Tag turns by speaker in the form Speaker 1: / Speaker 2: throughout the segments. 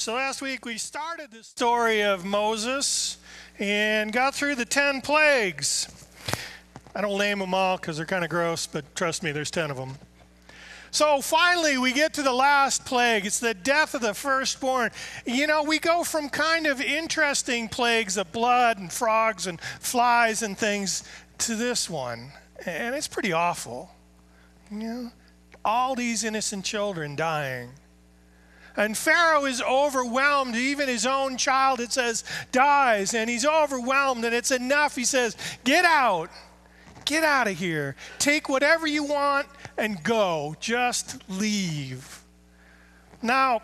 Speaker 1: So last week we started the story of Moses and got through the 10 plagues. I don't name them all because they're kind of gross, but trust me, there's 10 of them. So finally we get to the last plague. It's the death of the firstborn. You know, we go from kind of interesting plagues of blood and frogs and flies and things to this one. And it's pretty awful. You know, all these innocent children dying. And Pharaoh is overwhelmed. Even his own child, it says, dies. And he's overwhelmed, and it's enough. He says, get out. Get out of here. Take whatever you want and go. Just leave. Now,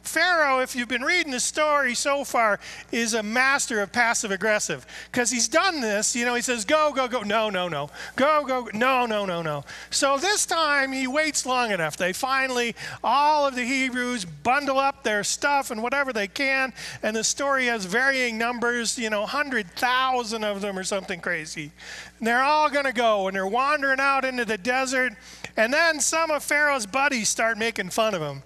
Speaker 1: Pharaoh, if you've been reading the story so far, is a master of passive-aggressive. Because he's done this, you know, he says, go, go, go. No, no, no. Go, go, go. No, no, no, no. So this time he waits long enough. They finally, all of the Hebrews bundle up their stuff and whatever they can. And the story has varying numbers, 100,000 of them or something crazy. And they're all going to go, and they're wandering out into the desert. And then some of Pharaoh's buddies start making fun of him.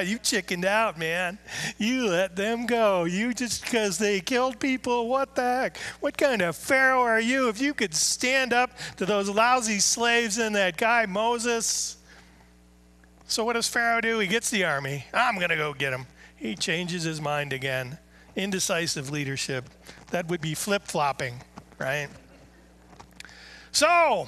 Speaker 1: You chickened out, man. You let them go. You just because they killed people, what the heck? What kind of Pharaoh are you? If you could stand up to those lousy slaves and that guy Moses. So what does Pharaoh do? He gets the army. I'm going to go get him. He changes his mind again. Indecisive leadership. That would be flip-flopping, right? So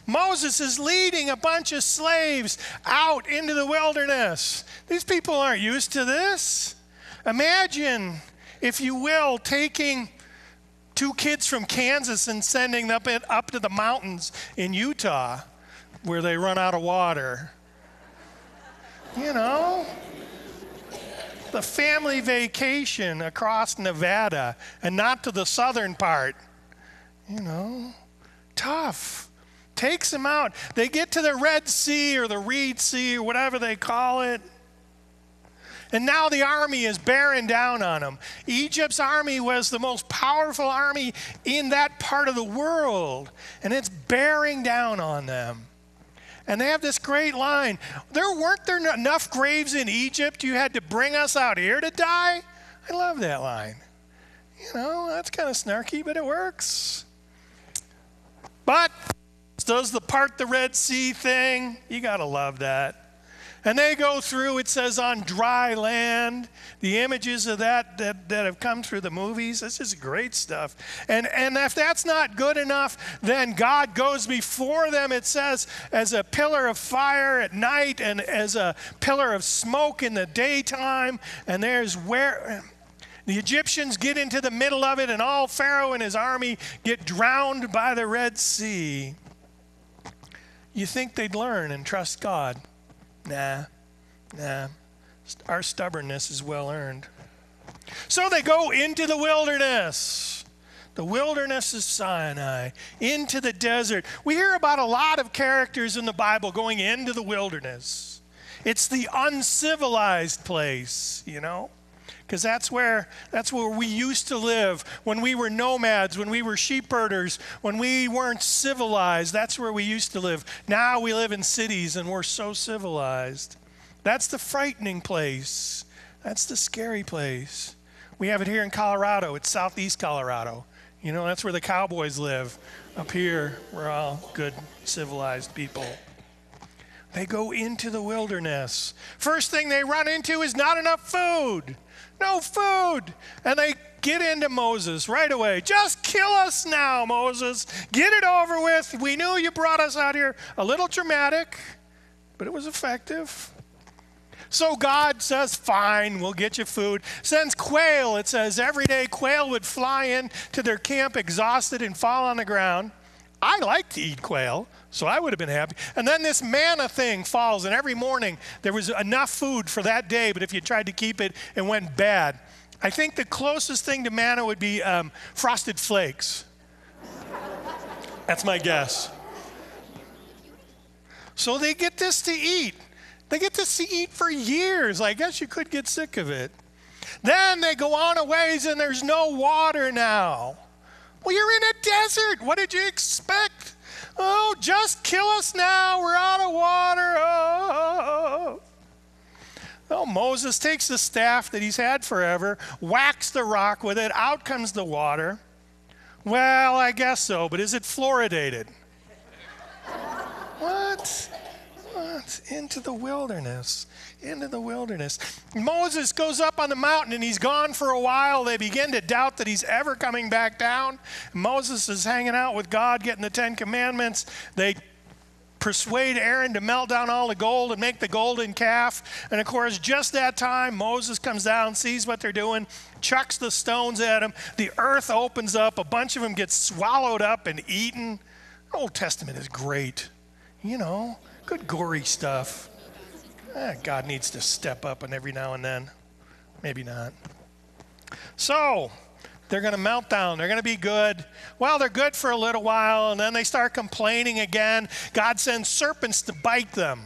Speaker 1: Moses is leading a bunch of slaves out into the wilderness. These people aren't used to this. Imagine, if you will, taking 2 kids from Kansas and sending them up to the mountains in Utah where they run out of water. You know, the family vacation across Nevada and not to the southern part. Tough. Takes them out. They get to the Red Sea or the Reed Sea or whatever they call it. And now the army is bearing down on them. Egypt's army was the most powerful army in that part of the world. And it's bearing down on them. And they have this great line. Weren't there enough graves in Egypt? You had to bring us out here to die? I love that line. That's kind of snarky, but it works. But does the part the Red Sea thing. You got to love that. And they go through, it says, on dry land. The images of that have come through the movies. This is great stuff. And if that's not good enough, then God goes before them, it says, as a pillar of fire at night and as a pillar of smoke in the daytime. And there's where the Egyptians get into the middle of it, and all Pharaoh and his army get drowned by the Red Sea. You think they'd learn and trust God? Nah. Our stubbornness is well earned. So they go into the wilderness. The wilderness of Sinai, into the desert. We hear about a lot of characters in the Bible going into the wilderness. It's the uncivilized place, because that's where we used to live when we were nomads, when we were sheep herders, when we weren't civilized. That's where we used to live. Now we live in cities and we're so civilized. That's the frightening place. That's the scary place. We have it here in Colorado. It's southeast Colorado. That's where the cowboys live. Up here, we're all good, civilized people. They go into the wilderness. First thing they run into is not enough food. No food. And they get into Moses right away. Just kill us now, Moses. Get it over with. We knew you brought us out here. A little dramatic, but it was effective. So God says, fine, we'll get you food. Sends quail. It says every day quail would fly in to their camp exhausted and fall on the ground. I like to eat quail, so I would have been happy. And then this manna thing falls, and every morning there was enough food for that day, but if you tried to keep it, it went bad. I think the closest thing to manna would be Frosted Flakes. That's my guess. So they get this to eat. They get this to eat for years. I guess you could get sick of it. Then they go on a ways, and there's no water now. Well, you're in a desert. What did you expect? Oh, just kill us now. We're out of water. Oh. Moses takes the staff that he's had forever, whacks the rock with it, out comes the water. Well, I guess so, but is it fluoridated? What? Into the wilderness. Into the wilderness. Moses goes up on the mountain and he's gone for a while. They begin to doubt that he's ever coming back down. Moses is hanging out with God, getting the 10 Commandments. They persuade Aaron to melt down all the gold and make the golden calf. And of course, just that time, Moses comes down, sees what they're doing, chucks the stones at them. The earth opens up. A bunch of them get swallowed up and eaten. The Old Testament is great. Good gory stuff. God needs to step up and every now and then. Maybe not. So, they're going to melt down. They're going to be good. Well, they're good for a little while, and then they start complaining again. God sends serpents to bite them.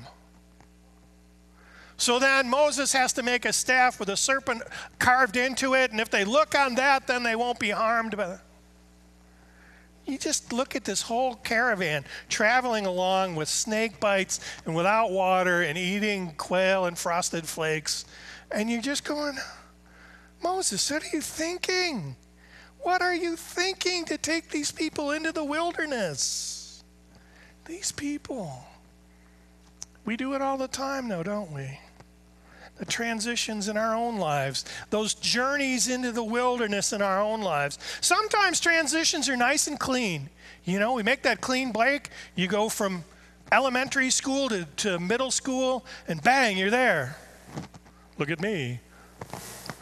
Speaker 1: So then Moses has to make a staff with a serpent carved into it, and if they look on that, then they won't be harmed. You just look at this whole caravan traveling along with snake bites and without water and eating quail and frosted flakes. And you're just going, Moses, what are you thinking? What are you thinking to take these people into the wilderness? These people. We do it all the time now, don't we? The transitions in our own lives, those journeys into the wilderness in our own lives. Sometimes transitions are nice and clean. We make that clean break. You go from elementary school to middle school, and bang, you're there. Look at me.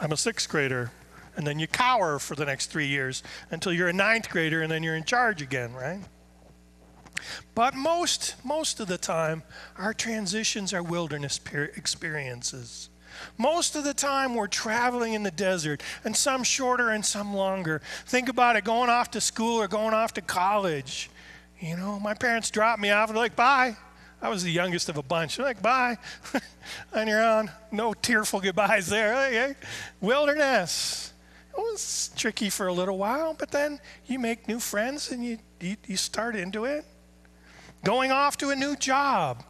Speaker 1: I'm a 6th grader. And then you cower for the next 3 years until you're a 9th grader, and then you're in charge again, right? But most of the time, our transitions are wilderness experiences. Most of the time, we're traveling in the desert, and some shorter and some longer. Think about it, going off to school or going off to college. My parents dropped me off, and they're like, bye. I was the youngest of a bunch. They're like, bye. On your own. No tearful goodbyes there. Okay. Wilderness. It was tricky for a little while, but then you make new friends, and you start into it. Going off to a new job,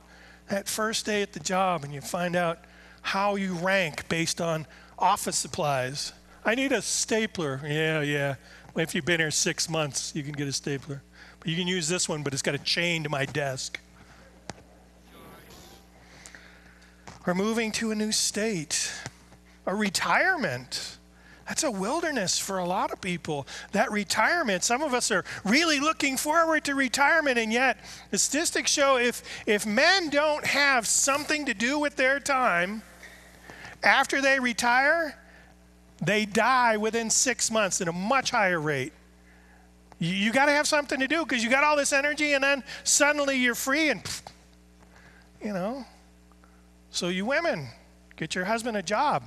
Speaker 1: that first day at the job, and you find out how you rank based on office supplies. I need a stapler. Yeah. Well, if you've been here 6 months, you can get a stapler. But you can use this one, but it's got a chain to my desk. Or moving to a new state. A retirement. That's a wilderness for a lot of people. That retirement, some of us are really looking forward to retirement, and yet the statistics show if men don't have something to do with their time, after they retire, they die within 6 months at a much higher rate. You got to have something to do because you got all this energy, and then suddenly you're free, and So you women, get your husband a job.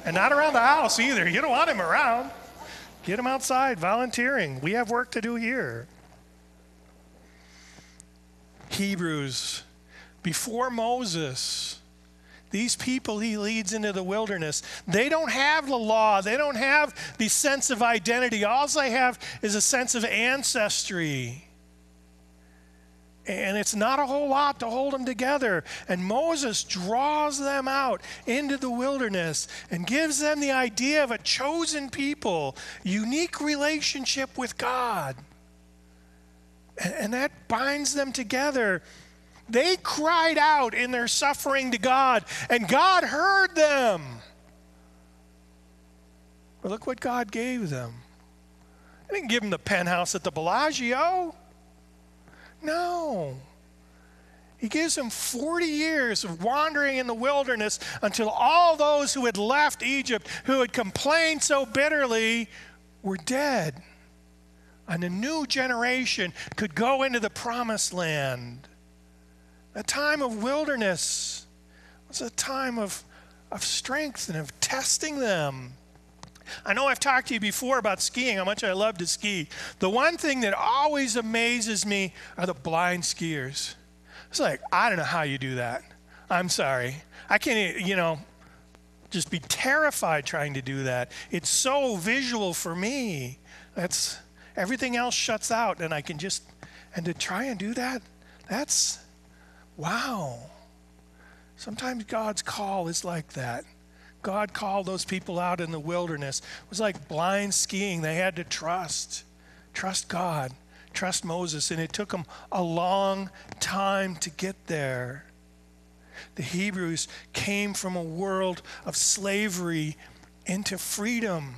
Speaker 1: And not around the house either. You don't want him around. Get him outside, volunteering. We have work to do here. Hebrews, before Moses, these people he leads into the wilderness, they don't have the law. They don't have the sense of identity. All they have is a sense of ancestry. And it's not a whole lot to hold them together. And Moses draws them out into the wilderness and gives them the idea of a chosen people, unique relationship with God. And that binds them together. They cried out in their suffering to God, and God heard them. But look what God gave them. He didn't give them the penthouse at the Bellagio. No. He gives them 40 years of wandering in the wilderness until all those who had left Egypt, who had complained so bitterly, were dead. And a new generation could go into the promised land. A time of wilderness was a time of strength and of testing them. I know I've talked to you before about skiing, how much I love to ski. The one thing that always amazes me are the blind skiers. It's like, I don't know how you do that. I'm sorry. I can't, just be terrified trying to do that. It's so visual for me. Everything else shuts out, and and to try and do that, wow. Sometimes God's call is like that. God called those people out in the wilderness. It was like blind skiing. They had to trust God, trust Moses, and it took them a long time to get there. The Hebrews came from a world of slavery into freedom,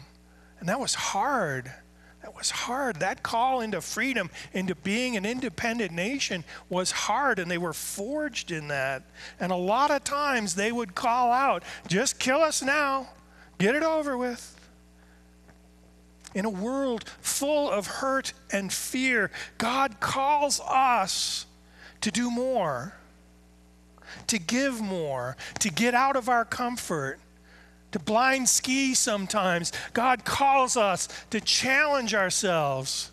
Speaker 1: and that was hard. That was hard. That call into freedom, into being an independent nation was hard, and they were forged in that. And a lot of times they would call out, just kill us now, get it over with. In a world full of hurt and fear, God calls us to do more, to give more, to get out of our comfort, to blind ski sometimes. God calls us to challenge ourselves.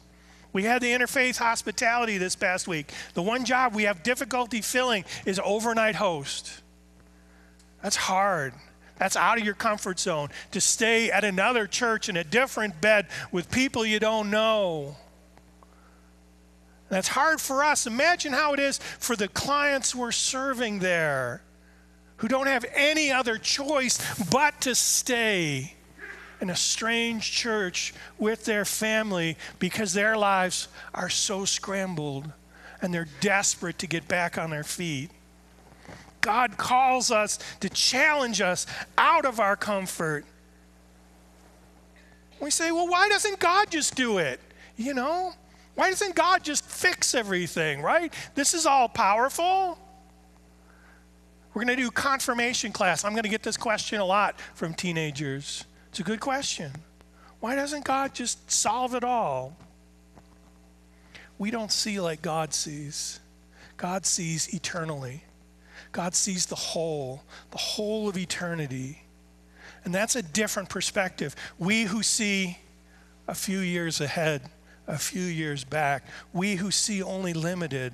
Speaker 1: We had the interfaith hospitality this past week. The one job we have difficulty filling is overnight host. That's hard. That's out of your comfort zone, to stay at another church in a different bed with people you don't know. That's hard for us. Imagine how it is for the clients we're serving there, who don't have any other choice but to stay in a strange church with their family because their lives are so scrambled and they're desperate to get back on their feet. God calls us to challenge us out of our comfort. We say, well, why doesn't God just do it? You know, why doesn't God just fix everything, right? This is all powerful. We're going to do confirmation class. I'm going to get this question a lot from teenagers. It's a good question. Why doesn't God just solve it all? We don't see like God sees. God sees eternally. God sees the whole of eternity. And that's a different perspective. We who see a few years ahead, a few years back, we who see only limited,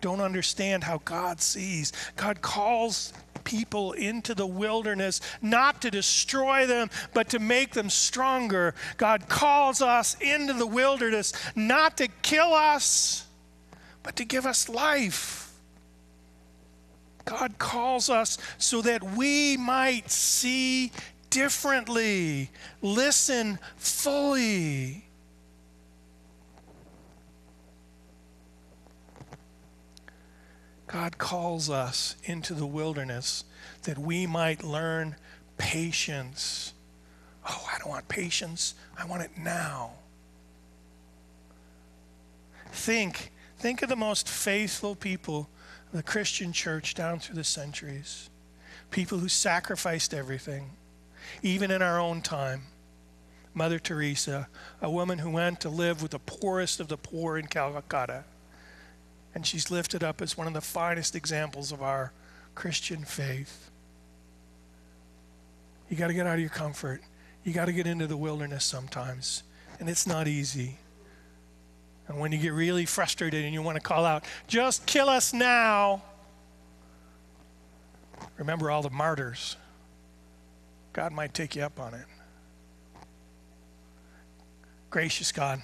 Speaker 1: don't understand how God sees. God calls people into the wilderness not to destroy them, but to make them stronger. God calls us into the wilderness not to kill us, but to give us life. God calls us so that we might see differently, listen fully. God calls us into the wilderness that we might learn patience. Oh, I don't want patience. I want it now. Think of the most faithful people in the Christian church down through the centuries. People who sacrificed everything, even in our own time. Mother Teresa, a woman who went to live with the poorest of the poor in Calcutta. And she's lifted up as one of the finest examples of our Christian faith. You got to get out of your comfort. You got to get into the wilderness sometimes. And it's not easy. And when you get really frustrated and you want to call out, just kill us now. Remember all the martyrs. God might take you up on it. Gracious God,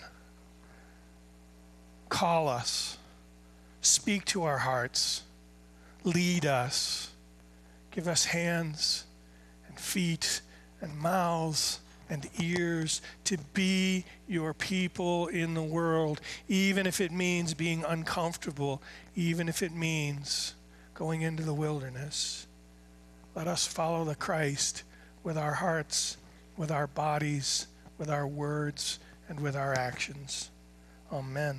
Speaker 1: call us. Speak to our hearts. Lead us. Give us hands and feet and mouths and ears to be your people in the world, even if it means being uncomfortable, even if it means going into the wilderness. Let us follow the Christ with our hearts, with our bodies, with our words, and with our actions. Amen.